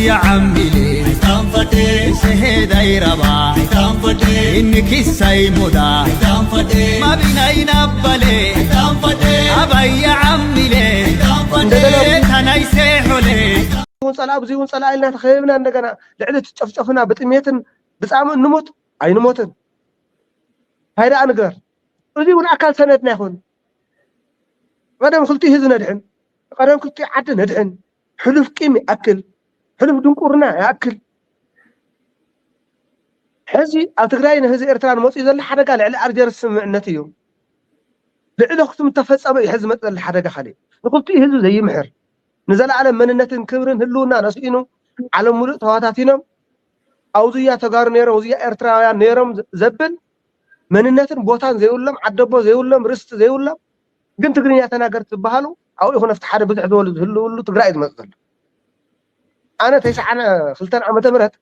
أبايا عملي تنفتي سهيداي ربا تنفتي إنك السيمودا تنفتي ما بينا ينبلي تنفتي أبايا عملي تنفتي أنا يسحولي ونصلا بزي ونصلا إلنا تخيبنا عندنا لعلة تشفنا بتميتن بتعمل نموت أي نموتن هيدا أنقر وزي ونأكل سنتنا يخون قدام خلتي هذا ندحن قدام خلتي عد ندحن حلف كيمي أكل حلف دنقورنا يأكل حزي أتقرأين هذي إرتران موت إذا اللي حدا قال على أرجل السمعنتي يوم لعله ختم تفص أبي حزمت اللي حدا خلي قلتي هذا زي محر نزل على مننة كبرن هلونا نسينه على ملء تواتاتنا أوزيا تجار نيرم أوزيا إرتران نيرم زبل مننة بوتان زيولم عدبو زيولم رست زيولم قلت تقرني أتناقرت بحاله أو يخون افتح حدا بدع دول هلو تقرأي مثلا أنا تيسع أنا خلتان عم تمرت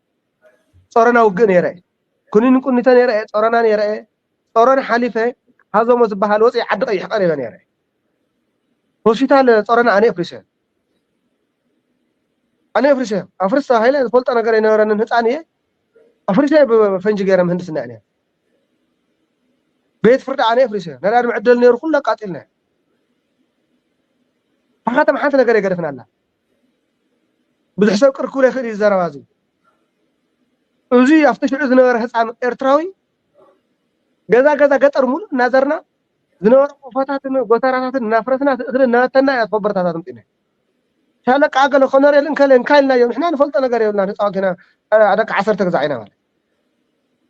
صارنا وجن يرأي كوني نكون نتاني يرأي صارنا يرأي صارنا حليفة هذا ما زبحال وصي عد أي حقاري من يرأي وشيتال صارنا أنا أفريسة أنا أفريسة أفريسة هايلا فلت أنا قرينا ورنا نتانية أفريسة بفنج جيرة مهندسنا يعني بيت فرد أنا أفريسة نلعب معدل نير كله قاتلنا فقط ما حتى نقري قرفنا الله بحساب كركولة خير الزروازي وزي أفتش عذنا ورهس عن إرتراوي جذا قطر مول نظرنا زنور وفاتاتنا وتراتنا نفرتنا تقدرنا تنا يتفبر تاتنا تينا شالك عقل خنار إن كلنا يوم إحنا نفلت نقري ولا نتعاقنا عدك 10 تجزعنا ولا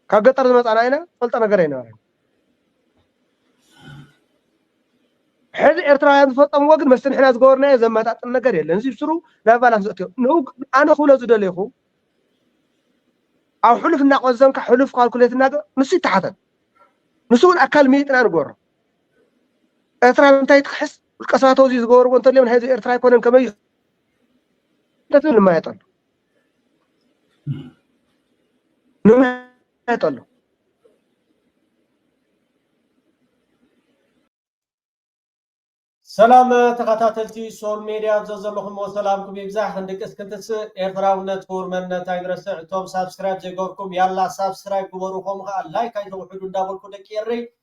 كقطر مثلا هنا فلت نقرينا ولا حد إرتراوي فلتم وقت مستن إحنا زقورنا زي ما تعطنا نقري لأن سيبصروا لا بالانس نو أنا خولا زدليخو أو حلف الناقة زنك حلف قال كلية الناقة نسيت تحتن نسون أكل ميتنا نقول إرتراوي أنت يتحس القصات وزي زقور وأنت اللي من هذه إرتراوي كونن كمية تقول ما يطل ما يطل سلام تقاتلتي سول ميديا زلزلكم وسلامكم يبزح عندك اسكنتس ايرتراونت فورمن تايغرس توم سبسكرايب زيغوركم يلا سبسكرايب كبروكم لايك ايتو حدو دابلكم دكيري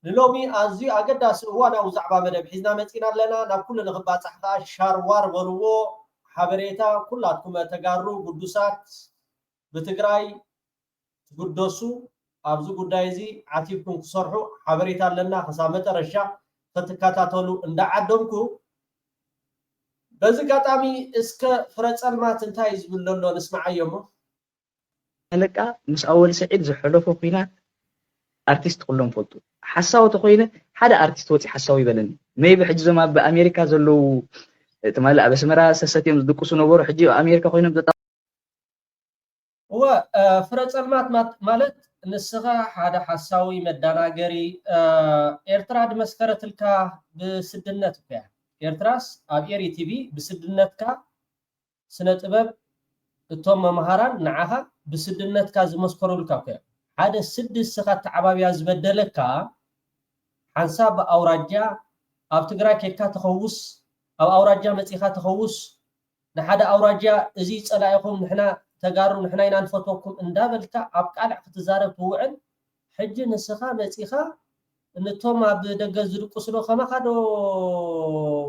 للومي ازي اقداس وانا وزعبا مدب حزنا متينا لنا نا كل نغبا صحتا شاروار بلو حبريتا كلاتكم تغارو قدوسات بتግራይ قدوسو ابزو قدايزي عتيبكم تصرحوا حبريتا لنا خصامه رشا تتكاتاتلو እንዳዓደምኩ በዚህ ጋጣሚ እስከ ፍረጸልማት እንታይ ዝብለሎ ንስማዓየሞ አለቃ ምስ ኣወል ሰዒድ ዝሕለፎ ኩናት አርቲስት ኩሎም ፈልጡ ሓሳውቲ ኮይነ ሓደ አርቲስት ወፂ ሓሳው ይበለኒ ሜቢ ሕጂ ዘማ በአሜሪካ ዘለው ተማላ በስመራ ሰሰትዮም ዝድቁሱ ነበሩ ሕጂ አሜሪካ ኮይኖም هو ፍረጸልማት ማለት ንስኻ ሓደ ሓሳዊ መዳናገሪ ኤርትራ ድመስከረትልካ ብስድነት ያ ኤርትራስ ኣብ ኤሪ ቲቪ ብስድነትካ ስነ ጥበብ እቶም መምሃራን ንዓኻ ብስድነትካ ዝመስከሩልካ ያ ሓደ ስድስኻ ተዓባብያ ዝበደለካ ሓንሳብ ኣውራጃ ኣብ ትግራይ ኬካ ተኸውስ ኣብ ኣውራጃ መጺኻ ተኸውስ ንሓደ ኣውራጃ እዚ ጸላኢኹም ንሕና ተጋሩ ንሕና ኢና ንፈትወኩም እንዳበልካ ኣብ ቃልዕ ክትዛረብ ትውዕል ሕጂ ንስኻ መጺኻ እንቶም ኣብ ደገ ዝድቁስሎ ከማኻዶ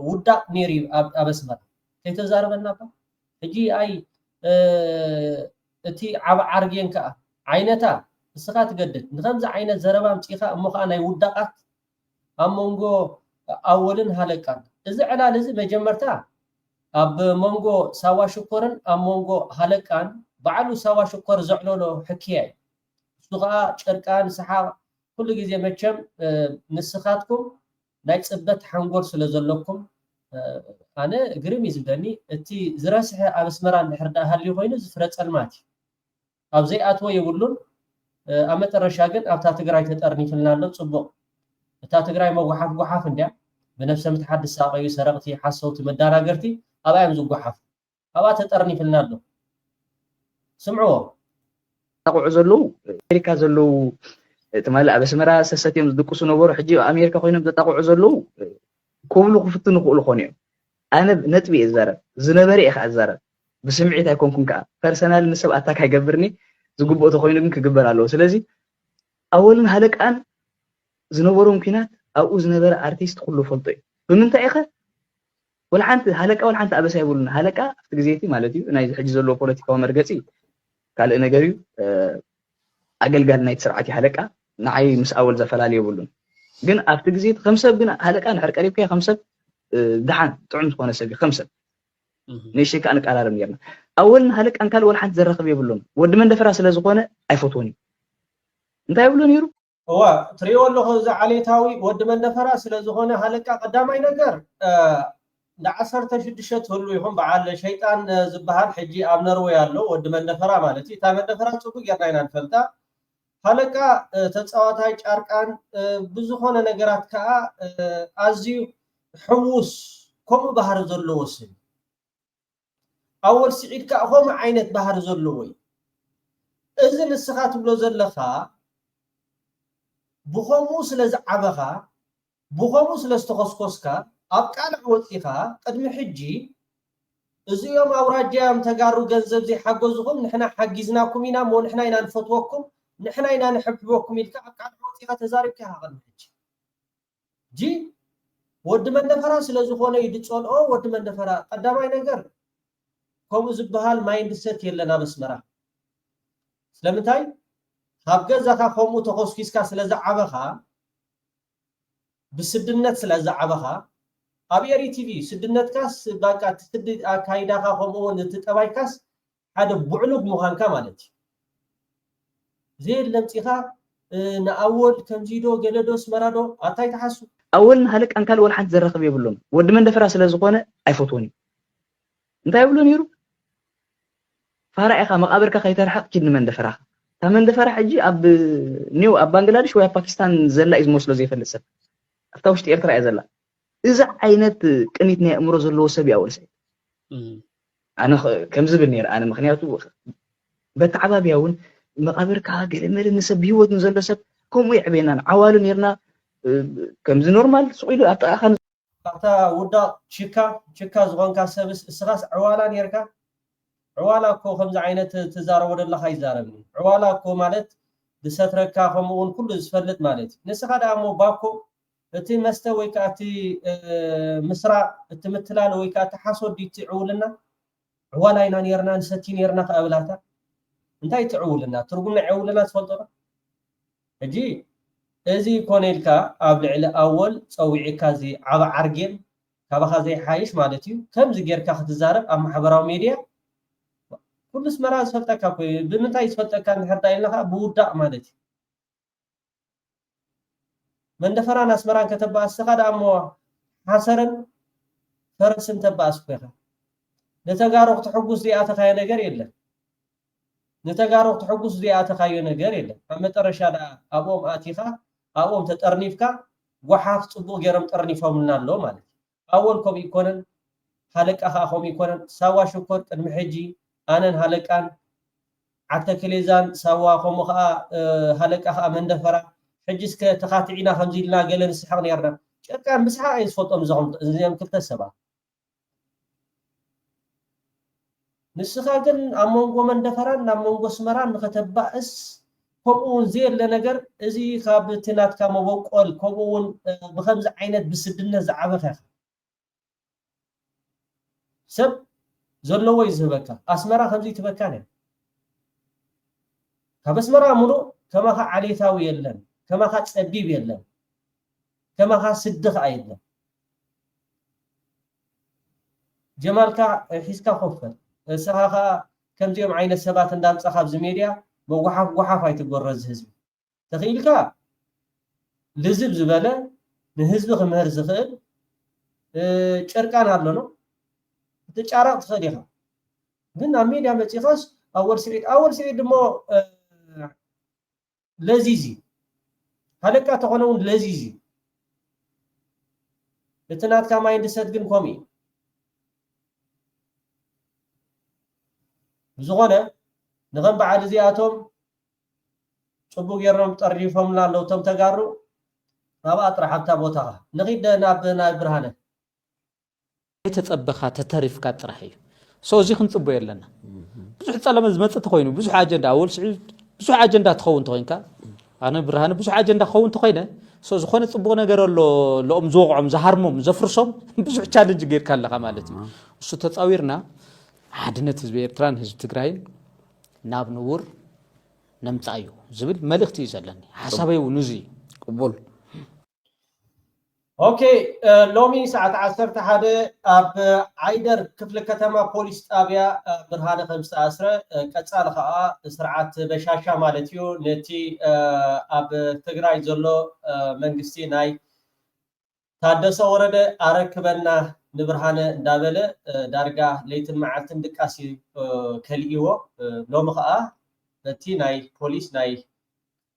ውዳቅ ነይሪ ኣብ ኣስመራ ከይተዛረበና ባ ሕጂ ኣይ እቲ ዓብ ዓርጌን ከዓ ዓይነታ ንስኻ ትገድድ ንከምዚ ዓይነት ዘረባ ምጪኻ እሞ ከዓ ናይ ውዳቃት ኣብ መንጎ ኣወልን ሃለቃን እዚ ዕላል እዚ መጀመርታ ኣብ መንጎ ሳዋ ሽኮርን ኣብ መንጎ ሃለቃን ባዕሉ ሳዋ ሽኮር ዘዕለሎ ሕክያ እሱ ከዓ ጨርቃን ሰሓ ኩሉ ግዜ መቸም ንስኻትኩም ናይ ጽበት ሓንጎል ስለ ዘለኩም ኣነ ግርም ይዝብለኒ እቲ ዝረስሐ ኣብ ኣስመራ ንሕርዳ ሃልዩ ኮይኑ ዝፍረጸልማት ኣብ ዘይኣትዎ የብሉን ኣብ መጨረሻ ግን ኣብታ ትግራይ ተጠርኒፍልና ኣሎ ጽቡቕ እታ ትግራይ መጓሓፍ ጓሓፍ እንድያ بنفس متحدث ساقي سرقتي حصوتي مداراغرتي ابايم زغحف ابا تطرنيفلنا له سمعوا تقع زلو امريكا زلو تمالا بسمرا سساتيم زدقسو نبرو حجي امريكا خوينم تقع زلو كوبلو خفتن خول خونيو انا نتبي الزرب زنبري اخ الزرب بسمعت أيكونكم كا بيرسونال نسب أتاك هيجبرني زقوب أتخوين إنك جبر على سلازي أولا هلك أن زنبرو ممكنات أو زنبر أرتيست كله فلطي بمن تأخر ولا حنت هلك أول حنت أبى سيقولنا هلك في جزيتي مالتي أنا إذا حجز له بوليتيكا ومرجعي قال أنا جريو أقل نايت سرعتي هلك نعي مس أول زفلالي يقولون جن أفتح جزيت خمسة جن هلك أنا حرك قريب كي خمسة دحان تعمل وانا سبي خمسة نيشي كأنك على رمينا أول هلك أنكال ولا حد زرق بيقولون ود من دفر أصل زقونة أيفوتوني أنت يقولون يرو هو تريو اللي هو عليه تاوي ود من دفر أصل زقونة هلك قدام أي نجار دعسر تشدشت هلو يهم بعد شيطان زبهان حجي أمنر ويالله ود من دفر مالتي تامن دفر تسوق يرناين الفلتا هلك تتصوت هاي أركان بزخونة نجارات كا أزيو حوس كم بحر زلوسن أول سعيد كأهم عينة بحر زلوي إذن السخات بلو زلخا بخموس لزعبخا بخموس لستخصكوسكا أبقال عوضيخا قدم حجي إذن يوم أوراجيام تقارو جنزب زي حقوزكم نحنا حقيزناكم إنا مو نحنا إنا نفتوكم نحنا إنا نحبوكم إلك أبقال عوضيخا تزارب كها غن حجي جي ود من دفرا ስለዝኾነ ይድጾልኦ ወድ من دفرا ቀዳማይ ነገር ከምኡ ዝበሃል ማይንድ ሴት የለና መስመራ ስለምንታይ ካብ ገዛካ ከምኡ ተኾስኪስካ ስለዝዓበኻ ብስድነት ስለዝዓበኻ ኣብ ኤሪ ቲቪ ስድነትካስ ባቃ ትስድ አካይዳካ ከምኡ ንትጠባይካስ ሓደ ቡዕሉግ ምዃንካ ማለት እዩ ዘይ ለምፂኻ ንኣወል ከምዚዶ ገለዶ ስመራዶ ኣታይ ተሓሱ أول هلك أنكال ولا حد زرق بيقولون ود من دفر أصل زقونة أيفوتوني أنت يقولون يرو فرائخ مقابر كخيتر حق كد من دفرها تمن دفر حجي أب نيو أب بنغلاديش ويا باكستان زلا إز مسلو زي فلسفة أفتوش تير ترى زلا إذا عينت كنيتني أمر زلوا سبي أول شيء أنا كم زبنير أنا مخنياتو بتعبا بياون مقابر كهاجر مر نسب هيوت نزل سب كم ويعبينا عوال نيرنا كم زي نورمال سويلو أتأخن تا ودا شكا زغون كاسبس اسراس عوالا نيركا عوالا كو خمز عينت تزارود الله هيزاربني عوالا كو مالت دستركا خمون كل زفلت مالت نسخا دامو باكو اتي مستوي كاتي مسرا التمثلال وي كاتي حاسود يتعولنا عوالا ينا نيرنا نستي نيرنا قبلاتا انتي تعولنا ترغمنا عولنا تفضل اجي ازي كونيلكا ابلعل اول صويعكا زي عبا عرجل كابخا زي حايش مالتي كم زي غيركا ختزارب ام محبراو ميديا كل اسمرا سفلتكا كوي بمنتاي سفلتكا نحطايلها بودا مالتي من دفران اسمران كتبا استخاد امو حسرن فرسن تبا اسكويها نتغارو تحقوس دي اتخاي نجر يله نتغارو تحقوس دي اتخاي نجر يله فمترشا ابوم اتيخا أوم تترنيفكا وحاف صبو غيرم ترنيفهم لنا مالك أول كوم يكونن هلك أخاهم يكونن سوا شكر المحجي أنا هلك أن عتكليزان سوا خم هلك أخا من دفرة حجزك تخاتعينا خمزيلنا قالن السحر يرنا كان مسحة أي صوت أمزهم زي ما قلت السبع نسخاجن أمونغو من دفرة نمونغو سمران نختبأس كمون زير لنجر إزي خابتنات كموقول كمون بخمس عينات بسدنا زعبها سب زلوا يزهبك أسمرا خمسي تبكانه كبسمرا منو كما خا علي ثاوي يلن كما خا تصبيب يلن كما خا صدق أيضا جمالك حسكا خفر سخا كم يوم عين السبات ندام صخاب زميريا وحاف يتقرز هزب تخيلك لزب زبالة نهزب خمهر زخيل شركان هالونو تجارة تخليها قلنا ميديا متيخاص أول سعيد مو لذيذي هلك تقولون لذيذي لتنات كما يندسات قن كومي زغنة نغم بعد زياتهم صبو غيرهم طريفهم لا لو تم تغارو نابا اطرح حتى بوتها نغيد نابنا برهانه يتطبخا تتريف كطرحي سوزي خنصبو يلنا بزح صلمه زمص تخوينو بزح اجندا اول سعيد بزح اجندا تخون تخوينكا انا برهان بزح اجندا خون تخوينه سو زخونه صبو ነገር لኦም زوقعم زهرمم زفرسم بزح تشالنج غير كالخا مالتي እሱ ተጻዊርና عدنت حزب ኤርትራን ህዝብ ትግራይን ናብ ንውር ነምጻዩ ዝብል መልእክት ይዘለኒ ሐሳበዩ ንዚ ቅቡል اوكي لومي ساعه 11 اب عيدر كفل كتما بوليس طابيا برهانه 15 قصال خا سرعت بشاشا مالتيو نتي اب تግራይ ዘሎ መንግስቲ ናይ ታደሰ ወረደ አረክበና ንብርሃነ እንዳበለ ዳርጋ ለይትን መዓልትን ድቃሲ ከልኢዎ ሎሚ خا ነቲ ናይ ፖሊስ ናይ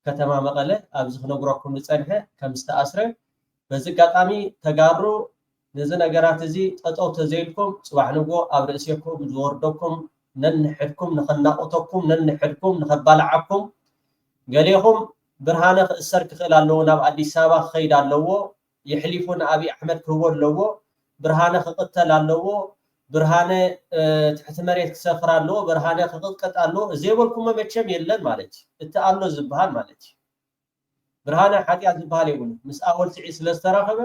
ከተማ መቀለ ኣብዚ ክነግረኩም ንጸንሐ ከም ዝተኣስረ በዝጋጣሚ ተጋሩ ነዚ ነገራት እዚ ጠጠው ተዘይልኩም ጽባሕ ንጎ ኣብ ርእስኩም ዝወርደኩም ነንሕድኩም ንኸናቆተኩም ነንሕድኩም ንኸባልዓኩም ገሌኹም ብርሃነ ክእሰር ክኽእል ኣለዎ ናብ አዲስ አበባ ክኸይድ ኣለዎ ይሕሊፉን አብይ አሕመድ ክህቦ ኣለዎ ብርሃነ ክቅተል ኣለዎ ብርሃነ ትሕቲ መሬት ክሰፍር ኣለዎ ብርሃነ ክቅጥቀጥ ኣለዎ ዘይበልኩም መቸም የለን ማለት እቲ ኣሎ ዝብሃል ማለት برهانه حاتيات ዝባሃል ይጉን ምስ ኣወል ጽዒ ስለስተራኸበ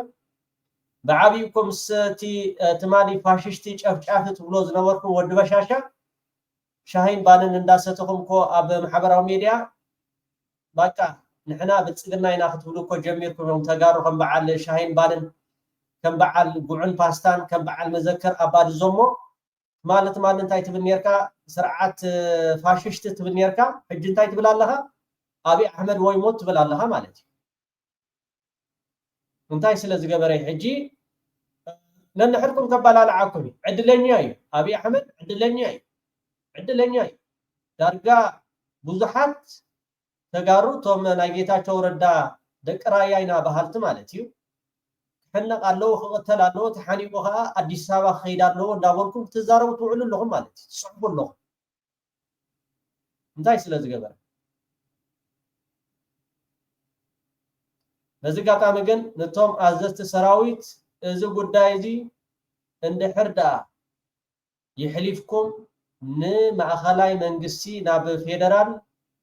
بعبيكم ستي تماني فاششتي ጨፍጫፍት ብሎ ዝነበርኩም ወድ በሻሻ ሻሂን ባንን እንዳሰተኹም ኮ ኣብ ማሕበራዊ ሚድያ ባቃ ንሕና ብጽግና ኢና ክትብሉ ኮ ጀሚርኩም ተጋሩ ከም በዓል ሻሂን ባንን ከም በዓል ጉዕን ፓስታን ከም በዓል መዘከር ኣባድ ዞሞ ማለት እንታይ ትብል ነርካ ስርዓት ፋሽሽት ትብል ነርካ ሕጂ እንታይ ትብል ኣለኻ አብይ አሕመድ ወይ ሞት ትብል ኣለኻ ማለት እንታይ ስለዚ ገበረ ሕጂ ነንሕርኩም ከባላልዓኩም ዕድለኛ እዩ አብይ አሕመድ ዕድለኛ እዩ ዳርጋ ብዙሓት ተጋሩ ቶም ናይ ጌታቸው ረዳ ደቅራያይና ባህልት ማለት እዩ ሕነቕ ኣለዎ ክቕተል ኣለዎ ተሓኒቁ ከዓ አዲስ አበባ ክኸይድ ኣለዎ እንዳበልኩም ትዛረቡ ትውዕሉ ኣለኹም ማለት ትጽሕፉ ኣለኹም እንታይ ስለዚ ገበረ በዝጋጣሚ ግን ነቶም አዘዝቲ ሰራዊት እዚ ጉዳይ እዚ እንድሕርዳ ይሕሊፍኩም ንማእኸላይ መንግስቲ ናብ ፌደራል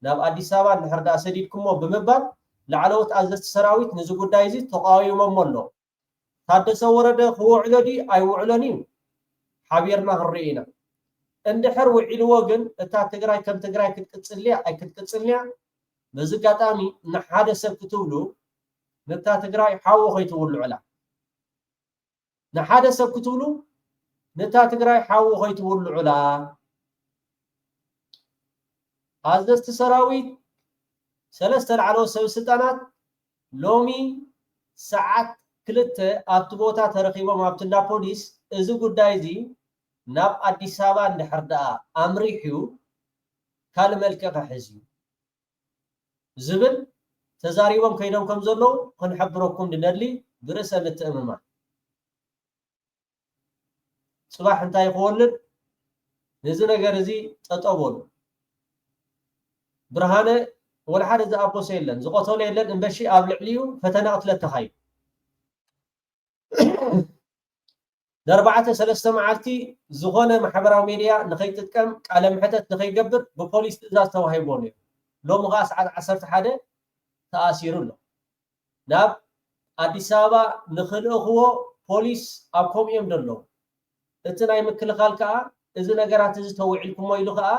ናብ አዲስ አበባ እንድሕርዳ ሰዲድኩሞ ብምባል ላዕለዎት አዘዝቲ ሰራዊት ነዚ ጉዳይ እዚ ተቃዊሞም ኣሎ ታደሰ ወረደ ክውዕሎ ዲ ኣይውዕሎኒ ሓቢርና ክርኢና እንድሕር ውዒልዎ ግን እታ ትግራይ ከም ትግራይ ክትቅጽልያ ኣይክትቅጽልያ በዝጋጣሚ ንሓደ ሰብ ክትብሉ ነታ ትግራይ ሓው ኸይትውልዑላ ንሓደ ሰብ ክትብሉ ነታ ትግራይ ሓው ኸይትውልዑላ አዘዝቲ ሰራዊት ሰለስተ ላዕለዎት ሰብ ስልጣናት ሎሚ ሰዓት 2 ኣብቲ ቦታ ተረኺቦም ኣብቲ እንዳ ፖሊስ እዚ ጉዳይ እዚ ናብ አዲስ አበባ እንድሕርዳ ኣምሪሕዩ ካልመልክዕ ክሕዝ ዝብል ተዛሪቦም ከይዶም ከም ዘለው ክንሕብረኩም ድነድሊ ብርእሰ ምትእምማን ጽባሕ እንታይ ክወልድ ነዚ ነገር እዚ ጠጠበሉ ብርሃነ ወላ ሓደ ዝኣቦሰ የለን ዝቆተለ የለን እምበሺ ኣብ ልዕሊኡ ፈተና ቅትለት ተኻይዱ ድ4 3 መዓልቲ ዝኾነ ማሕበራዊ ሚድያ ንኸይጥቀም ቃለ ምሕተት ንኸይገብር ብፖሊስ ትእዛዝ ተዋሂቦ ነይሩ ሎሚ ከዓ ሰዓት 11 ተኣሲሩ ኣሎ ናብ አዲስ አበባ ንኽልእኽዎ ፖሊስ ኣብ ከምኦም ደለው እቲ ናይ ምክልኻል ከዓ እዚ ነገራት እዚ ተውዒልኩሞ ኢሉ ከዓ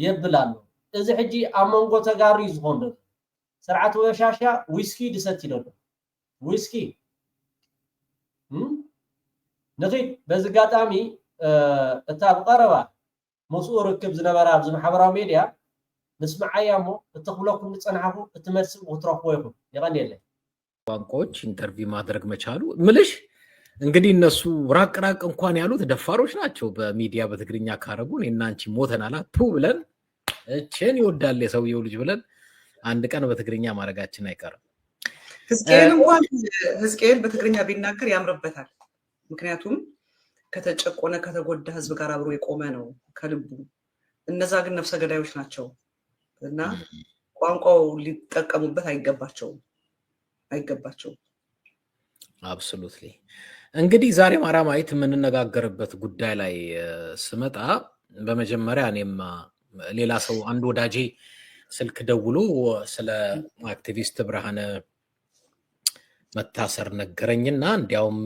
የብል ኣሎ እዚ ሕጂ ኣብ መንጎ ተጋሩ ዝኾን ደሎ ስርዓት ወሻሻ ዊስኪ ድሰቲ ደሎ ዊስኪ ንኺድ በዝጋጣሚ እታ ብቐረባ ምስኡ ርክብ ዝነበራ ኣብዚ ማሕበራዊ ሚድያ ንስማዓያሞ እትኽብለኩም ንጸናሐፉ እትመልስም ክትረኽቦ ይኹን ይቀንየለኝ ቋንቋዎች ኢንተርቪው ማድረግ መቻሉ ምልሽ እንግዲህ እነሱ ራቅ እንኳን ያሉት ደፋሮች ናቸው በሚዲያ በትግርኛ ካረጉን እና አንቺ ሞተናላ ቱ ብለን እቺን ይወዳል የሰውየው ልጅ ብለን አንድ ቀን በትግርኛ ማረጋችን አይቀርም ህዝቅኤል በትግርኛ ቢናገር ያምርበታል ምክንያቱም ከተጨቆነ ከተጎዳ ህዝብ ጋር አብሮ የቆመ ነው ከልቡ እነዛ ግን ነፍሰ ገዳዮች ናቸው እና ቋንቋው ሊጠቀሙበት አይገባቸው አብሶሉትሊ እንግዲህ ዛሬ ማራማየት የምንነጋገርበት ጉዳይ ላይ ስመጣ በመጀመሪያ እኔም ሌላ ሰው አንድ ወዳጄ ስልክ ደውሎ ስለ አክቲቪስት ብርሃነ መታሰር ነገረኝና እንዲያውም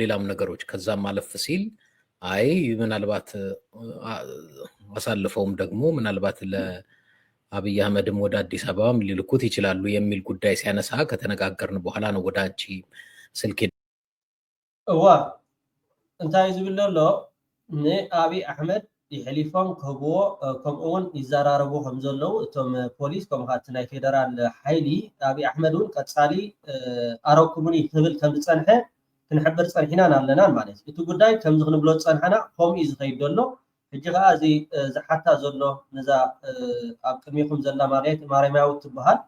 ሌላም ነገሮች ከዛም ማለፍ ሲል አይ ምናልባት አሳልፈውም ደግሞ ምናልባት ለአብይ አህመድም ወደ አዲስ አበባም ሊልኩት ይችላሉ የሚል ጉዳይ ሲያነሳ ከተነጋገርን በኋላ ነው ወደ አንቺ ስልክ እዋ እንታይ ዝብል ዘሎ ንአብይ አሕመድ ይሕሊፎም ክህብዎ ከምኡውን ይዘራረቡ ከም ዘለው እቶም ፖሊስ ከምኡካት ናይ ፌደራል ሓይሊ አብይ ኣሕመድ እውን ቀፃሊ ኣረኩሙኒ ክብል ከም ዝፀንሐ ክንሕብር ፀኒሕና ኣለና ማለት እዩ። እቲ ጉዳይ ከምዚ ክንብሎ ፀንሐና ከምኡ እዩ ዝኸይድ ዘሎ። ሕጂ ከዓ እዚ ዝሓታ ዘሎ ነዛ ኣብ ቅድሚኹም ዘላ ማርያማዊት ትበሃል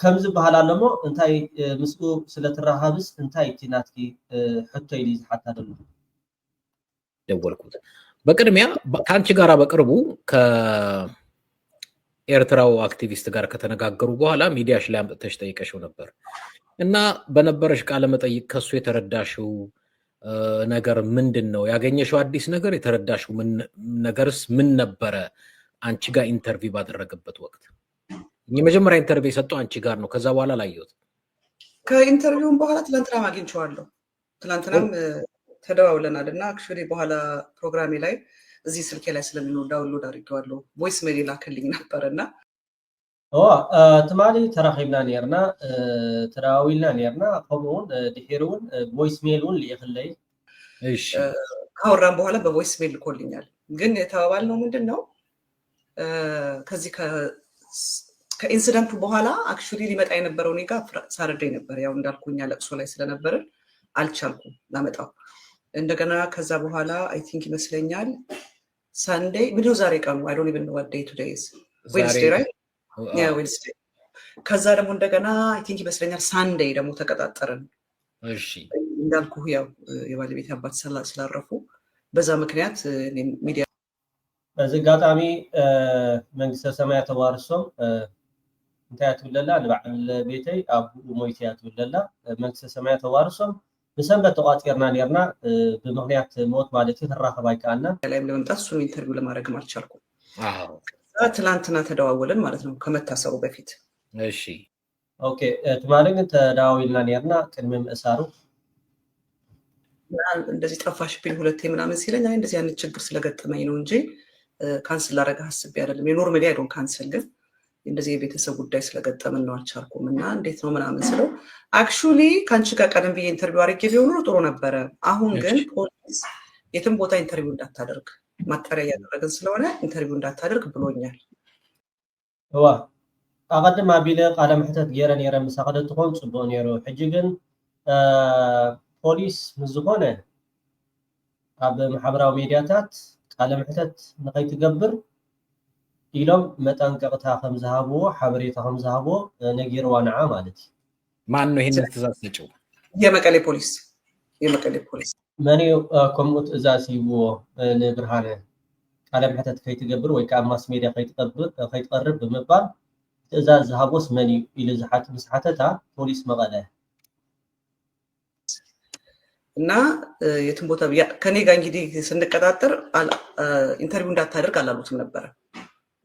ከምዚ በሃል ኣሎሞ እንታይ ምስኡ ስለትራሃብስ እንታይ እቲ ናትኪ ሕቶ ኢሉ ዝሓታ ዘሎ ደወልኩት። በቅድሚያ ከአንቺ ጋር በቅርቡ ከኤርትራው አክቲቪስት ጋር ከተነጋገሩ በኋላ ሚዲያሽ ላይ አምጥተሽ ጠይቀሽው ነበር እና በነበረሽ ቃለ መጠይቅ ከሱ የተረዳሽው ነገር ምንድን ነው? ያገኘሽው አዲስ ነገር የተረዳሽው ነገርስ ምን ነበረ? አንቺ ጋር ኢንተርቪው ባደረገበት ወቅት የመጀመሪያ ኢንተርቪው የሰጠው አንቺ ጋር ነው። ከዛ በኋላ ላየሁት። ከኢንተርቪውን በኋላ ትላንትና አግኝቼዋለሁ። ትላንትናም ተደዋውለናል እና አክቹዋሊ በኋላ ፕሮግራሜ ላይ እዚህ ስልኬ ላይ ስለሚኖር ዳውንሎድ አድርጌዋለሁ። ቮይስ ሜል ላክልኝ ነበርና ትማሊ ተራኺብና ነርና ተዳዋዊልና ነርና ከምኡውን ድሒሩውን ቮይስ ሜል እውን ልኢኽለይ ካወራን በኋላ በቮይስ ሜል ልኮልኛል። ግን የተባባልነው ምንድን ነው ከዚህ ከኢንሲደንቱ በኋላ አክቹዋሊ ሊመጣ የነበረው እኔ ጋር ሳረደኝ ነበር። ያው እንዳልኩኝ ለቅሶ ላይ ስለነበርን አልቻልኩም ላመጣው። እንደገና ከዛ በኋላ አይ ቲንክ ይመስለኛል ሳንዴይ ምንድነው ዛሬ ቀኑ አይ ዶንት ኢቭን ኖ ዋት ዴይ ቱዴይ ኢዝ ዌድnesday ራይት ያ ዌድnesday። ከዛ ደግሞ እንደገና አይ ቲንክ ይመስለኛል ሳንዴይ ደግሞ ተቀጣጠርን። እሺ እንዳልኩ ያው የባለቤት አባት ስላረፉ በዛ ምክንያት ሚዲያ በዚህ አጋጣሚ መንግስተ ሰማያት ተዋርሶም እንታይ ትብለላ ንባዕል ቤተይ ኣብ ሞይትያ ትብለላ መንግስተ ሰማያት ተዋርሶም በሰንበት ተቋጢርና ነርና በምክንያት ሞት ማለት የተራኸባ ይካልና ላይም ለመምጣት እሱን ኢንተርቪው ለማድረግ አልቻልኩም። ትላንትና ተደዋወልን ማለት ነው ከመታሰሩ በፊት። እሺ ኦኬ ትማለኝ ተደዋውልና ነርና ቅድመ ምእሳሩ እንደዚህ ጠፋሽብኝ ሁለቴ ምናምን ሲለኝ አይ እንደዚህ አይነት ችግር ስለገጠመኝ ነው እንጂ ካንስል ላደረገ ሐስቤ አይደለም። የኖርማሊ አይዶን ካንስል ግን እንደዚህ የቤተሰብ ጉዳይ ስለገጠመን ነው አልቻልኩም እና እንዴት ነው ምናምን ስለው አክቹሊ ካንቺ ጋር ቀደም ብዬ ኢንተርቪው አድርጌ ቢሆን ጥሩ ነበረ። አሁን ግን ፖሊስ የትም ቦታ ኢንተርቪው እንዳታደርግ ማጣሪያ ያደረገን ስለሆነ ኢንተርቪው እንዳታደርግ ብሎኛል። ዋ አቀድም አቢለ ቃለ መሕተት ገይረ ነረ መሳቀደት ትኾን ጽቡቅ ነይሩ። ሕጂ ግን ፖሊስ ምዝኾነ ኣብ ማሕበራዊ ሚድያታት ቃለ መሕተት ንኸይትገብር ኢሎም መጠንቀቅታ ከም ዝሃብዎ ሓበሬታ ከም ዝሃብዎ ነጊርዋ ንዓ ማለት እዩ። ማን ነው ይሄን ትእዛዝ ሰጪው? የመቀሌ ፖሊስ መን ከምኡ ትእዛዝ ሂብዎ ንብርሃነ ቃለ መሕተት ከይትገብር ወይ ከዓ ማስ ሜድያ ከይትቀርብ ብምባል ትእዛዝ ዝሃቦስ መን እዩ ኢሉ ዝሓት ምስሓተታ ፖሊስ መቐለ እና የትም ቦታ ከኔ ጋር እንግዲህ ስንቀጣጠር ኢንተርቪው እንዳታደርግ አላሉትም ነበረ።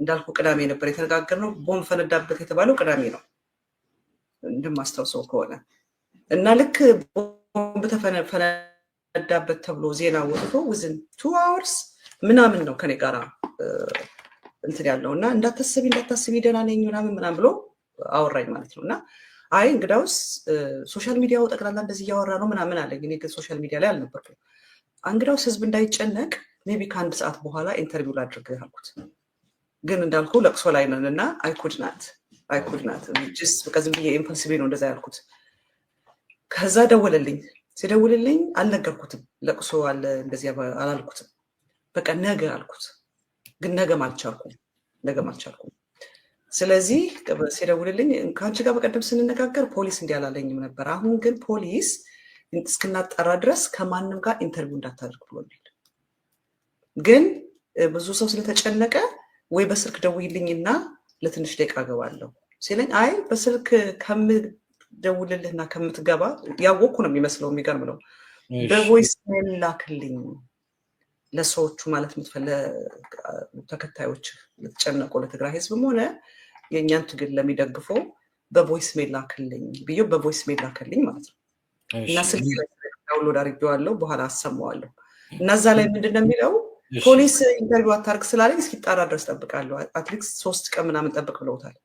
እንዳልኩ ቅዳሜ ነበር የተነጋገርነው። ቦምብ ፈነዳበት የተባለው ቅዳሜ ነው እንደማስታውሰው ከሆነ እና ልክ ቦምብ ተፈነዳበት ተብሎ ዜና ወጥቶ within 2 hours ምናምን ነው ከኔ ጋር እንትን ያለው እና እንዳታስቢ ደህና ነኝ ምናምን ብሎ አወራኝ ማለት ነው። እና አይ እንግዳውስ ሶሻል ሚዲያው ጠቅላላ እንደዚህ እያወራ ነው ምናምን አለኝ። እኔ ግን ሶሻል ሚዲያ ላይ አልነበርኩም። እንግዳውስ ህዝብ እንዳይጨነቅ ሜቢ ከአንድ ሰዓት በኋላ ኢንተርቪው ላድርግ አልኩት። ግን እንዳልኩ ለቅሶ ላይ ነን እና አይኩድናት ጀስት በቃ ዝም ብዬ ኢምፐልሲቭ ነው እንደዛ ያልኩት። ከዛ ሲደውልልኝ አልነገርኩትም። ለቅሶ አለ እንደዚህ አላልኩትም። በቃ ነገ አልኩት። ግን ነገም አልቻልኩም። ስለዚህ ሲደውልልኝ ከአንቺ ጋር በቀደም ስንነጋገር ፖሊስ እንዲያላለኝም ነበር። አሁን ግን ፖሊስ እስክናጠራ ድረስ ከማንም ጋር ኢንተርቪው እንዳታደርግ ብሎኛል። ግን ብዙ ሰው ስለተጨነቀ ወይ በስልክ ደውይልኝና ለትንሽ ደቂቃ ገባለሁ ሲለኝ አይ በስልክ ደውልልህና ከምትገባ ያወኩ ነው የሚመስለው የሚገርም ነው በቮይስ ሜል ላክልኝ ለሰዎቹ ማለት ተከታዮች ለተጨነቁ ለትግራይ ህዝብም ሆነ የኛን ትግል ለሚደግፈው በቮይስ ሜል ላክልኝ ብዬ በቮይስ ሜል ላክልኝ ማለት ነው እና ስልክ ዳውንሎድ አድርጌዋለሁ በኋላ አሰማዋለሁ እና እዛ ላይ ምንድነው የሚለው ፖሊስ ኢንተርቪው አታርግ ስላለኝ እስኪጣራ ድረስ ጠብቃለሁ አትሊስት 3 ቀን ምናምን ጠብቅ ብለውታል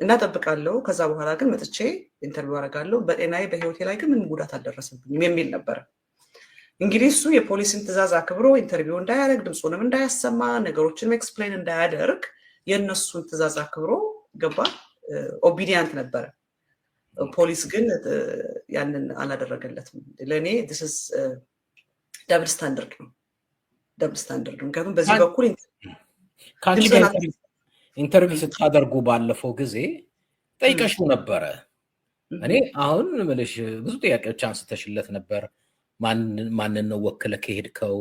እና ጠብቃለሁ ከዛ በኋላ ግን መጥቼ ኢንተርቪው አደርጋለሁ በጤናዬ በህይወቴ ላይ ግን ምን ጉዳት አልደረሰብኝም የሚል ነበር እንግዲህ እሱ የፖሊስን ትዕዛዝ አክብሮ ኢንተርቪው እንዳያደርግ ድምጹንም እንዳያሰማ ነገሮችንም ኤክስፕሌን እንዳያደርግ የነሱን ትዕዛዝ አክብሮ ገባ ኦቢዲያንት ነበር ፖሊስ ግን ያንን አላደረገለትም ለኔ this is double standard ነው ምክንያቱም በዚህ በኩል ካንቺ ጋር ኢንተርቪው ስታደርጉ ባለፈው ጊዜ ጠይቀሽው ነበረ እኔ አሁን ምልሽ ብዙ ጥያቄዎች አንስተሽለት ነበር ማንን ነው ወክለ ከሄድከው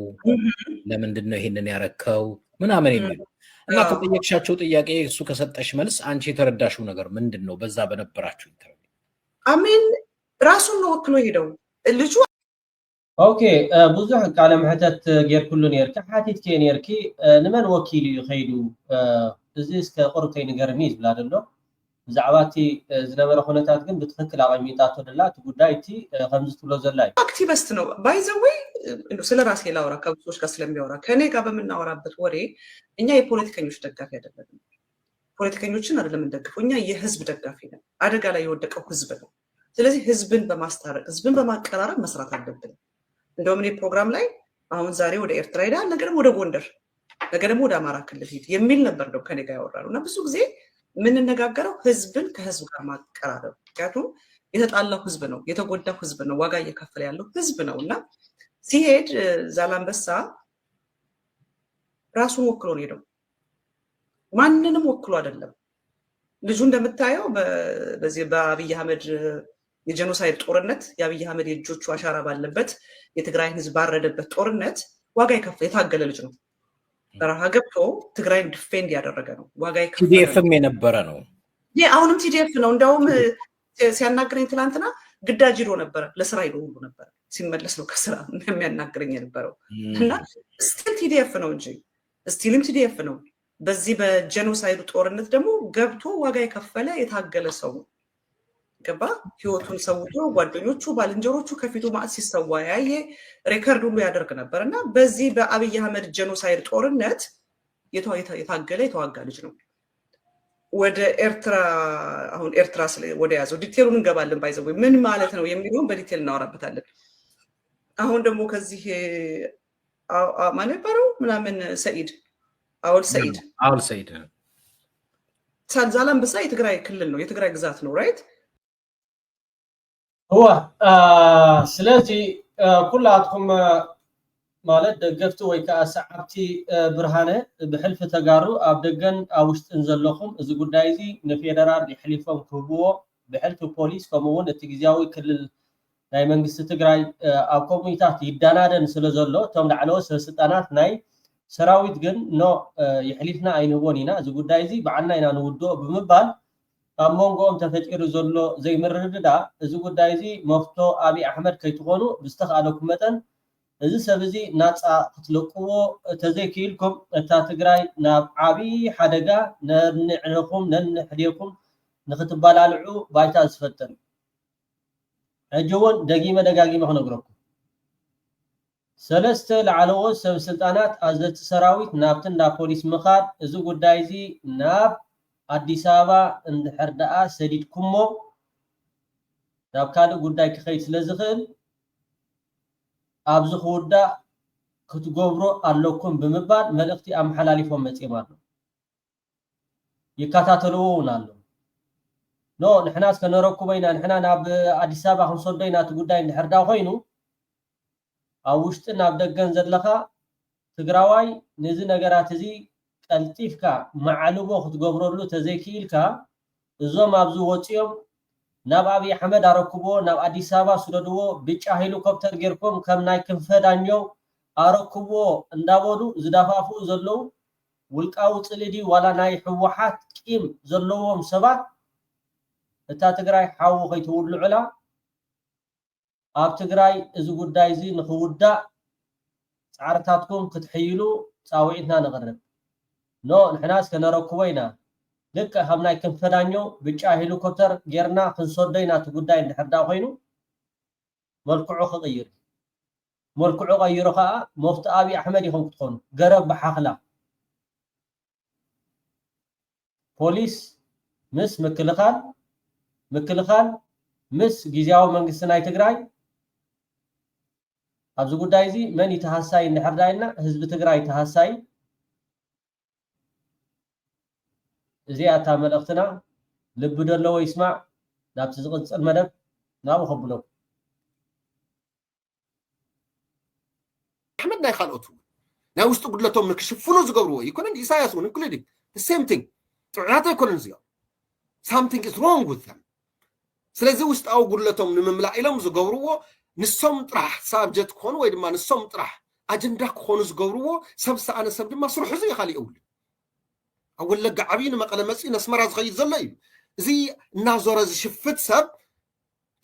ለምንድን ነው ይሄንን ያረከው ምናምን ይላል እና ከጠየቅሻቸው ጥያቄ እሱ ከሰጠሽ መልስ አንቺ የተረዳሽው ነገር ምንድነው በዛ በነበራችሁ ኢንተርቪው አሜን ራሱን ነው ወክሎ ሄደው ልጁ ኦኬ ብዙሕ ቃለ መሕተት ጌርኩሉ ነርካ ሓቲት ከነርኪ ንመን ወኪል ይኸይዱ እዚ እስከ ቁርተይ ንገርኒ ዝብላ ደሎ ብዛዕባቲ ዝነበረ ኩነታት ግን ብትክክል አቀሚጣቶ ደላ ጉዳይቲ ከምዚ ትብሎ ዘላይ አክቲቪስት ነው ባይ ዘ ዌይ ስለ ራሴ ላውራ ከብዙዎች ጋር ስለሚያወራ ከኔ ጋር በመናወራበት ወሬ እኛ የፖለቲከኞች ደጋፊ አይደለም ፖለቲከኞችን አይደለም እንደግፈው እኛ የህዝብ ደጋፊ ነን አደጋ ላይ የወደቀው ህዝብ ነው ስለዚህ ህዝብን በማስታረቅ ህዝብን በማቀራረብ መስራት አለብን እንደውም እኔ ፕሮግራም ላይ አሁን ዛሬ ወደ ኤርትራ ሄዳል ነገር ወደ ጎንደር ነገር ደግሞ ወደ አማራ ክልል ሄድ የሚል ነበር ነው ከኔ ጋር ያወራሉና ብዙ ጊዜ ምን እንነጋገረው ህዝብን ከህዝብ ጋር ማቀራረብ ምክንያቱም የተጣላው ህዝብ ነው የተጎዳው ህዝብ ነው ዋጋ እየከፈለ ያለው ህዝብ ነውና ሲሄድ ዛላምበሳ ራሱን ወክሎ ነው ሄደው ማንንም ወክሎ አይደለም ልጁ እንደምታየው በዚህ በአብይ አህመድ የጄኖሳይድ ጦርነት የአብይ አህመድ የእጆቹ አሻራ ባለበት የትግራይን ህዝብ ባረደበት ጦርነት ዋጋ የከፈለ የታገለ ልጅ ነው በረሃ ገብቶ ትግራይን ዲፌንድ ያደረገ ነው ዋጋ የከፈለ ቲዲኤፍም የነበረ ነው አሁንም ቲዲኤፍ ነው እንደውም ሲያናግረኝ ትላንትና ግዳጅ ሄዶ ነበር ለስራ ሄዶ ሁሉ ነበር ሲመለስ ነው ከስራ የሚያናግረኝ የነበረው እና ስቲል ቲዲኤፍ ነው እንጂ ስቲልም ቲዲኤፍ ነው በዚህ በጄኖሳይድ ጦርነት ደግሞ ገብቶ ዋጋ የከፈለ የታገለ ሰው ገባ ህይወቱን ሰውቶ ጓደኞቹ ባልንጀሮቹ ከፊቱ ማዕት ሲሰዋ ያየ ሬከርድ ሁሉ ያደርግ ነበርና በዚህ በአብይ አህመድ ጄኖሳይድ ጦርነት የታገለ የተዋጋ ልጅ ነው ወደ ኤርትራ አሁን ኤርትራ ወደ ያዘው ዲቴሉን እንገባለን ባይዘው ምን ማለት ነው የሚሉን በዲቴል እናወራበታለን አሁን ደግሞ ከዚህ ማን ይባላል ምናምን ሰዒድ አውል ሰዒድ ዛላምበሳ የትግራይ ክልል ነው የትግራይ ግዛት ነው ራይት هو ስለዚህ ኩላትኩም ማለት ደገፍቲ ወይ ከዓ ሰዓብቲ ብርሃነ ብሕልፊ ተጋሩ ኣብ ደገን ኣብ ውሽጥን ዘለኹም እዚ ጉዳይ እዚ ንፌደራል ይሕሊፎም ክህብዎ ብሕልፊ ፖሊስ ከምኡውን እቲ ግዝያዊ ክልል ናይ መንግስቲ ትግራይ ኣብ ኮሚኒታት ይዳናደን ስለ ዘሎ እቶም ላዕለዎት ሰበስልጣናት ናይ ሰራዊት ግን ኖ ይሕሊፍና ኣይንህቦን ኢና እዚ ጉዳይ እዚ በዓልና ኢና ንውድኦ ብምባል ኣብ መንጎኦም ተፈጢሩ ዘሎ ዘይምርድዳ እዚ ጉዳይ እዚ መፍቶ አብይ አሕመድ ከይትኾኑ ብዝተኻለኩም መጠን እዚ ሰብ እዚ ናፃ ክትለቅዎ ተዘይክኢልኩም እታ ትግራይ ናብ ዓብይ ሓደጋ ነንዕኹም ነንሕድየኩም ንክትበላልዑ ባይታ ዝፈጥር ሕጂ እውን ደጋጊመ ክነግረኩም ሰለስተ ላዕለዎት ሰበስልጣናት ኣዘቲ ሰራዊት ናብትን ናብ ፖሊስ ምኻድ እዚ ጉዳይ እዚ ናብ አዲስ አበባ እንድሕር ደኣ ሰዲድኩሞ ናብ ካልእ ጉዳይ ክኸይድ ስለዝኽእል ኣብዚ ክውዳእ ክትገብሮ ኣለኩም ብምባል መልእኽቲ ኣመሓላሊፎም መፂኦም ኣሎ ይከታተልዎ እውን ኣሎ ኖ ንሕና እስከነረክቦ ኢና ንሕና ናብ አዲስ አበባ ክንሰዶ ኢና እቲ ጉዳይ እንድሕር ዳ ኮይኑ ኣብ ውሽጢ ናብ ደገን ዘለኻ ትግራዋይ ነዚ ነገራት እዚ ቀልጢፍካ ማዕልቦ ክትገብረሉ ተዘይክኢልካ እዞም ኣብዚ ወፂኦም ናብ አብይ አሕመድ አረክቦ ናብ አዲስ አበባ ስደድዎ ብጫ ሄሊኮፕተር ጌርኩም ከም ናይ ክንፈ ዳኘው አረክቦ እንዳበሉ ዝዳፋፉ ዘለው ውልቃዊ ፅልዲ ዋላ ናይ ሕወሓት ቂም ዘለዎም ሰባት እታ ትግራይ ሓው ከይትውልዑላ ኣብ ትግራይ እዚ ጉዳይ እዚ ንኽውዳእ ፃዕርታትኩም ክትሕይሉ ፃውዒትና ንቕርብ ኖ ንሕናስ ከነረክቦ ኢና ልክ ከም ናይ ክንፈዳኞ ብጫ ሄሊኮፕተር ጌርና ክንሰዶ ኢና እቲ ጉዳይ እንድሕር ዳ ኮይኑ መልክዑ ክቕይር መልክዑ ቀይሩ ከዓ መፍቲ ኣብይ ኣሕመድ ኢኹም ክትኾኑ ገረብ ብሓኽላ ፖሊስ ምስ ምክልኻል ምስ ጊዜያዊ መንግስቲ ናይ ትግራይ ኣብዚ ጉዳይ እዚ መን ይተሃሳይ እንድሕር ዳ ኢልና ህዝቢ ትግራይ ተሃሳይ እዚኣ እታ መልእኽትና ልቢ ደለዎ ይስማዕ ናብቲ ዝቕፅል መደብ ናብኡ ከብሎ ኣሕመድ ናይ ካልኦት ናይ ውሽጢ ጉድለቶም ንክሽፍኑ ዝገብርዎ ይኮነን ኢሳያስ እውን ኢንክሉዲንግ ሴም ቲንግ ጥዑያት ኣይኮነን እዚኦም something is wrong with them ስለዚ ውሽጣዊ ጉድለቶም ንምምላእ ኢሎም ዝገብርዎ ንሶም ጥራሕ ሳብጀክት ክኾኑ ወይ ድማ ንሶም ጥራሕ ኣጀንዳ ክኾኑ ዝገብርዎ ሰብ ሰኣነ ሰብ ድማ ስርሑ እዚ ይኻሊእ የብሉ ኣብ ወለጋ ዓብዪ ንመቐለ መፅኡ ነስመራ ዝኸይድ ዘሎ እዩ እዚ እናዞረ ዝሽፍት ሰብ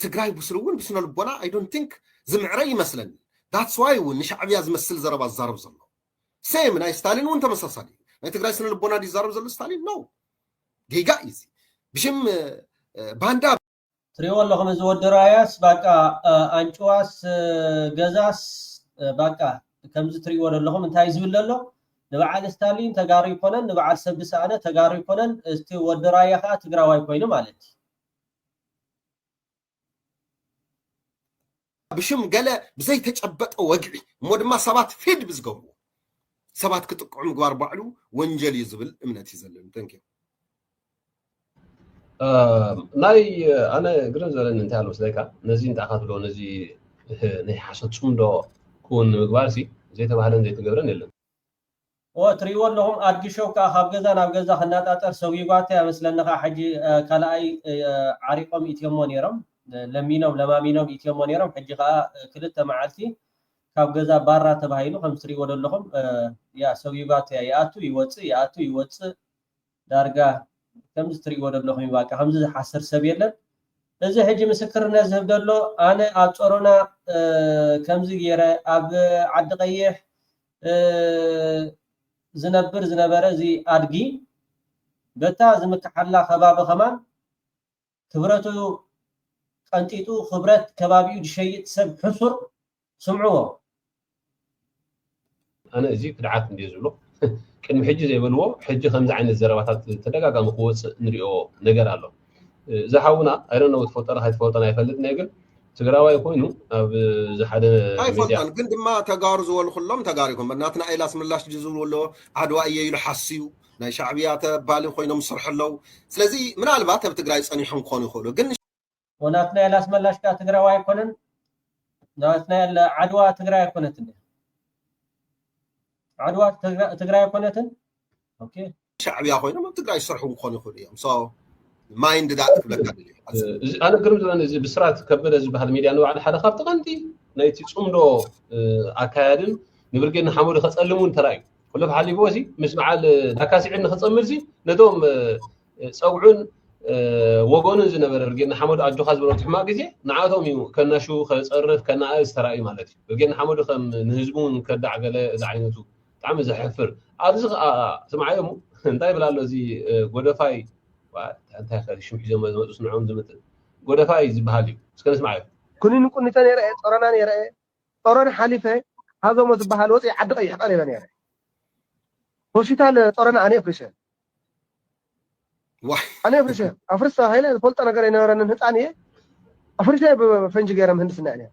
ትግራይ ብስሉ እውን ብስነ ልቦና ኣይ ዶንት ቲንክ ዝምዕረ ይመስለኒ ዳትስ ዋይ እውን ንሻዕብያ ዝመስል ዘረባ ዝዛረብ ዘሎ ሴም ናይ ስታሊን እውን ተመሳሳሊ ናይ ትግራይ ስነ ልቦና ዲዛረብ ዘሎ ስታሊን ነው ጌጋ እዚ ብሽም ባንዳ ትሪኦ ኣለኹም እዚ ወዲ ራያስ ባቃ ኣንጭዋስ ገዛስ ባቃ ከምዚ ትሪኦ ኣለኹም እንታይ ዝብል ኣሎ ንበዓል ስታሊን ተጋሩ ይኮነን ንበዓል ሰብዲ ሰኣነ ተጋሩ ይኮነን እቲ ወዲ ራያ ከዓ ትግራዋይ ኮይኑ ማለት ብሽም ገለ ብዘይ ተጨበጠ ወግዒ እሞ ድማ ሰባት ፊድ ብዝገብሩ ሰባት ክጥቅዑ ምግባር ባዕሉ ወንጀል እዩ ዝብል እምነት እዩ ዘለኒ ተንኪ ናይ ኣነ ግረን ዘለኒ እንታይ ኣሎ ስለካ ነዚ እንታይ ካትብሎ ነዚ ናይ ሓሶት ፅምዶ ክውን ምግባር ሲ ዘይተባህለን ዘይተገብረን የለን ትሪእዎ ኣለኹም ኣድጊ ሸው ከዓ ካብ ገዛ ናብ ገዛ ክናጣጠር ሰጉጓተ መስለኒ ከዓ ሕጂ ካልኣይ ዓሪቆም ኢትዮሞ ነይሮም ለማሚኖም ኢትዮሞ ነይሮም ሕጂ ከዓ ክልተ መዓልቲ ካብ ገዛ ባራ ተባሂሉ ከም ትሪእዎ ዘለኹም ያ ሰጉጓተ ይኣቱ ይወፅእ ዳርጋ ከምዚ ትሪእዎ ዘለኹም ይባቃ ከምዚ ዝሓስር ሰብ የለን እዚ ሕጂ ምስክርነት ዝህብ ዘሎ ኣነ ኣብ ጮሮና ከምዚ ገይረ ኣብ ዓዲ ቀይሕ ዝነበረ እዚ ኣድጊ በታ ዝምክሓላ ከባቢ ኸማን ክብረቱ ቀንጢጡ ክብረት ከባቢኡ ዝሸይጥ ሰብ ሕሱር ስምዕዎ ኣነ እዚ ክድዓት እንደ ዝብሎ ቅድሚ ሕጂ ዘይበልዎ ሕጂ ከምዚ ዓይነት ዘረባታት ተደጋጋሚ ክወፅእ ንሪኦ ነገር ኣሎ ዝሓውና ኣይደነ ትፈልጠና ከይትፈልጠና ኣይፈልጥና ግን ትግራዋይ ኮይኑ ኣብ ዝሓደ ኣይፈልጠን ግን ድማ ተጋሩ ዝበሉ ኩሎም ተጋሩ ይኹም እናትና ኤላስ ምላሽ ዝብልዎ ዓድዋ እየ ኢሉ ሓስዩ ናይ ሻዕብያ ተባልን ኮይኖም ዝሰርሑ ኣለዉ ስለዚ ምናልባት ኣብ ትግራይ ፀኒሖም ክኾኑ ይኽእሉ ግን ወናትና ኤላስ መላሽ ከዓ ትግራዋይ ኣይኮነን ናትና ዓድዋ ትግራይ ኣይኮነትን ዓድዋ ትግራይ ኣይኮነትን ኦኬ ሻዕብያ ኮይኖም ኣብ ትግራይ ዝሰርሑ ክኾኑ ይኽእሉ እዮም ሶ ማይንድ ዳት ክብለካ ኣነ ግርም ዘለኒ እዚ ብስራት ከበደ ዝበሃል ሚድያ ንባዕሉ ሓደ ካብቲ ቀንዲ ናይቲ ፅምዶ ኣካያድን ንብርጌድና ሓመዱ ከፀልሙን ተራእዩ ኩሉ ሓሊፍዎ እዚ ምስ በዓል ዳካሲዕን ንክፀምር እዚ ነቶም ፀጉዑን ወገኑን ዝነበረ ብርጌድና ሓመዱ ኣጆኻ ዝበሎ ሕማቅ ግዜ ንዓቶም እዩ ከናሹ ከፀርፍ ከናኣዝ ተራእዩ ማለት እዩ ብርጌድና ሓመዱ ከም ንህዝቡን ከዳዕ ገለ እዚ ዓይነቱ ብጣዕሚ ዘሕፍር ኣብዚ ከዓ ስምዓዮሙ እንታይ ይብል ኣሎ እዚ ጎደፋይ እንታይ ከ ሽም ሒዞም ዝመፁ ስንዖም ዝምጥን ጎደፋይ ዝበሃል እዩ እስከ ንስማዓዮ ኩኒን ቁኒተ ነይረ ጦረና ነይረ ጦረና ሓሊፈ ሃዞሞ ዝበሃል ወፂ ዓዲ ቀይሕ ቀሪበ ነይረ ሆስፒታል ጦረና ኣነ ፍሪሸ ኣነ ፍሪሸ ኣፍርስ ተባሂለ ዝፈልጦ ነገር የነበረንን ህፃን እየ ኣፍሪሸ ብፈንጂ ገይረ ምህንድስና እየ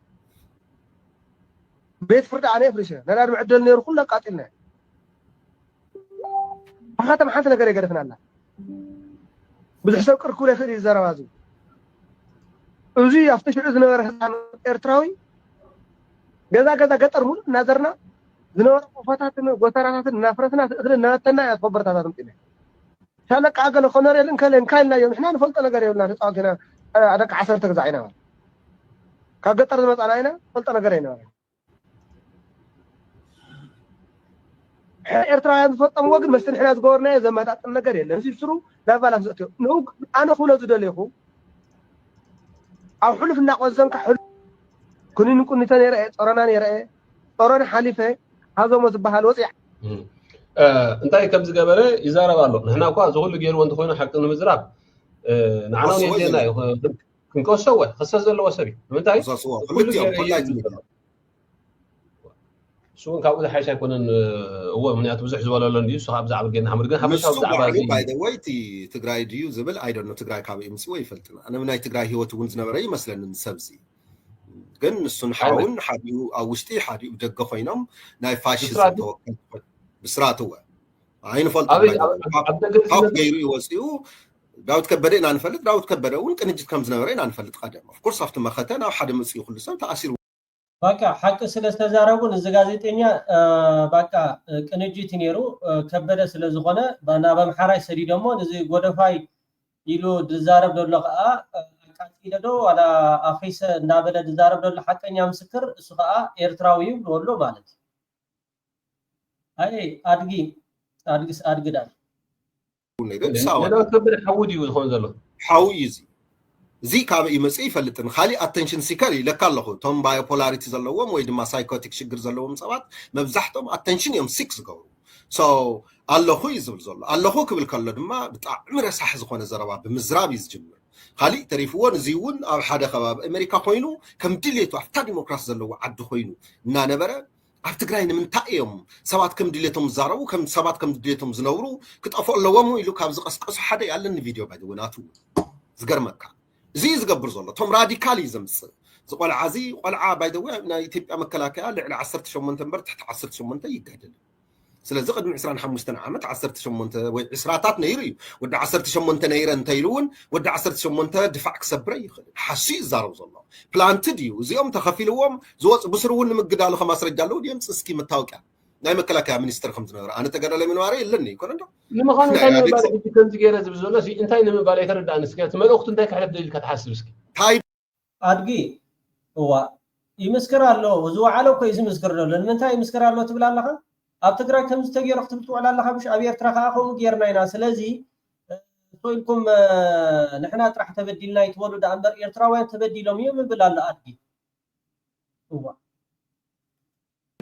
ቤት ፍርዲ ኣነ ፍሪሸ ነዳድ ምዕደል ነይሩ ኩሉ ኣቃጢልና ብካተማ ሓንቲ ነገር የገደፍና ኣላ ብዙሕ ሰብ ቅርኩብ ይኽእል እዩ ዘረባ እዚ እዚ ኣብቲ ሽዑ ዝነበረ ህፃን ኤርትራዊ ገዛ ገጠር ሙሉ እናዘርና ዝነበረ ቆፋታትን ጎተራታትን እናፍረስና እኽሊ እናበተና እያ ትኸበርታታት ምፅኢና ሻለቃ ገለ ኮነርየልን ከለን ካይልና እዮም ንሕና ንፈልጦ ነገር የብልና ተፃወቲና ደቂ 10 ገዛ ኢና ካብ ገጠር ዝመፃና ኢና ፈልጦ ነገር ኣይነበረን ኤርትራውያን ዝፈፀምዎ ግን መስተ ንሕና ዝገበርናዮ ዘመጣጥን ነገር የለን እዚ ስሩ ላቫላፍ ዘእትዮ ኣነ ክብሎ ዝደለይኹ أو حلف الناقوزن كحلف كونين كوني تاني رأي طرنا حليفة هذا ما تبها الوضع انتي كم زغبره يزارب الله نحنا اكو زغل غير وانت خوينا حقنا مزراب نعناو يدينا كنكو سوى خصص له وسبي منتاي شو كاو حاجه يكونن هو منيات بزح زوالو لندي سو خاب زعب جن حمر جن حبشاو زعب باي ذا واي تي تግራይ ديو زبل اي دونت نو تግራይ كابي امس وي فلتنا انا من اي تግራይ هيوت ونز نبره يመስለን سبزي ግን እሱን ሓውን ሓዲኡ ኣብ ውሽጢ ሓዲኡ ደገ ኮይኖም ናይ ፋሽስት ተወከል ብስራትዋ ኣይንፈልጥ ኣብ ገይሩ ይወፅኡ ዳውት ከበደ ኢና ንፈልጥ ዳውት ከበደ እውን ቅንጅት ከም ዝነበረ ኢና ንፈልጥ ቀደም ኦፍ ኮርስ ኣብቲ መኸተን ኣብ ሓደ መፅኡ ኩሉ ሰብ ተኣሲሩ በቃ ሐቅ ስለስተዛረቡን እዚ ጋዜጠኛ በቃ ቅንጅት ነይሩ ከበደ ስለዝኾነ ባና በመሐራይ ሰዲ ደግሞ እዚ ጎደፋይ ኢሉ ድዛረብ ደሎ ከዓ ቃጥይደዶ አላ አኺሰ እንዳበለ ድዛረብ ደሎ ሐቀኛ ምስክር እሱ ከዓ ኤርትራዊው ደሎ ማለት አይ አድግዳል ለለው ከበደ ሐውዲ ይሆን ዘሎ ሐውይዚ زي كاب يمسي يفلتن خالي اتنشن سيكر يلكالخو توم بايبولاريتي زلوم ወይ ድማ ሳይኮቲክ ሽግር ዘለዎም ሰባት መብዛሕቶም አቴንሽን እዮም 6 ገው ሶ አለኹ ይዝብል ዘሎ አለኹ ክብል ከሎ ድማ ብጣዕሚ ረሳሕ ዝኾነ ዘረባ ብምዝራብ ይዝጅምር خالي ተሪፍዎን እዚውን ኣብ ሓደ ከባቢ አሜሪካ ኮይኑ ከም ድሌቱ ኣፍታ ዲሞክራሲ ዘለዎ ዓዲ ኮይኑ እና ነበረ ኣብ ትግራይ ንምንታይ እዮም ሰባት ከም ድሌቶም ዝዛረቡ ከም ሰባት ከም ድሌቶም ዝነብሩ ክጠፍኡ ኣለዎም ኢሉ ካብ ዝቀስቀሱ ሓደ ያለን ቪድዮ ባይደውናቱ ዝገርመካ زي زغبر زلو توم راديكاليزم زقلع زي قلعه باي ذا واي نا ايثيوبيا مكلاكيا لعل 18 تنبر تحت 18 يقدل سلازي قدم 25 عام 18 وي عسراتات نيري ود 18 نير انتيلون ود 18 دفاع كسبري يخل حسي زارو زلو بلانتديو زيوم تخفيلوم زوص بسرون مقدالو خماس رجالو ديم اسكي متاوقع ناي مكلاكيا مينستر خمس نور انا تقدر لي من واري يلني يكون انت لما كان ثاني بالك كنت غير زبزونا سي انتي نم بالك يترد ان سكيت ملوخت انت كحلب دليل كتحسب اسكي هاي ادغي هو يمسكر الله وزو علو كيز مسكر له لمن انت يمسكر الله تبلا الله اب تقرا كم تغير وقت بتوع الله بش ابي ارتراخ اخو غيرنا سلازي تويلكم نحنا طرح تبديلنا يتولد انبر ارتراوين تبديلهم يم بلا الله ادغي هو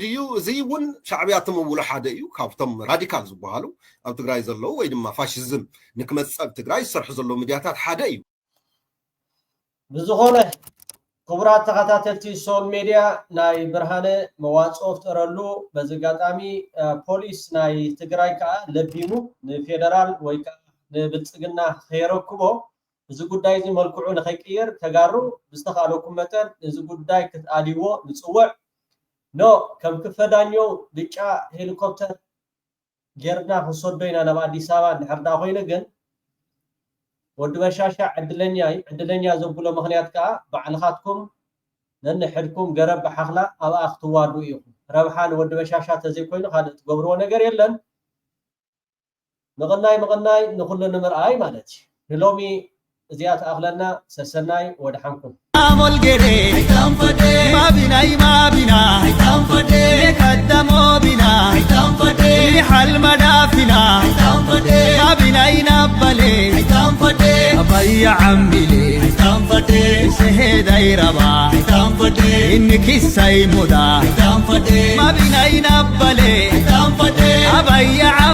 ديو زيون شعبيات مولو حدا يو كابتم راديكال زبالو او تግራይ ዘሎ ወይ ድማ ፋሽዝም ንክመጽብ ትግራይ ሰርሕ ዘሎ ሚድያታት ሓደ እዩ ብዙኾነ ክቡራት ተኸታተልቲ ሶል ሚድያ ናይ ብርሃነ መዋጽኦ ፍጠረሉ በዝጋጣሚ ፖሊስ ናይ ትግራይ ከዓ ለቢሙ ንፌደራል ወይ ከዓ ንብልጽግና ከይረክቦ እዚ ጉዳይ እዚ መልክዑ ንኸይቅየር ተጋሩ ብዝተኻለኩም መጠን እዚ ጉዳይ ክትኣልይዎ ንጽውዕ نو كم كفدانيو بيچا هليكوبتر جيرنا خصودينا نبا አዲስ አበባ ንሕርዳ ኮይኑ ግን ወዲ በሻሻ ዕድለኛ ዘብሎ ምኽንያት ከዓ ባዕልኻትኩም ነንሕድኩም ገረብ በሓኽላ ኣብ ኣኽትዋዱ ኢኹም ረብሓን ወዲ በሻሻ ተዘይ ኮይኑ ካልእ ትገብርዎ ነገር የለን ንቕናይ ንኹሉ ንምርኣይ ማለት እዩ ንሎሚ እዚኣ ተኣኽለና ሰሰናይ ወድሓንኩም amol gere aitam fade mabina aitam fade kadamo bina aitam fade hal madafina aitam fade mabina inabale aitam fade abaya amile aitam fade sehedai raba aitam fade inniki sai muda aitam fade mabina inabale aitam fade abaya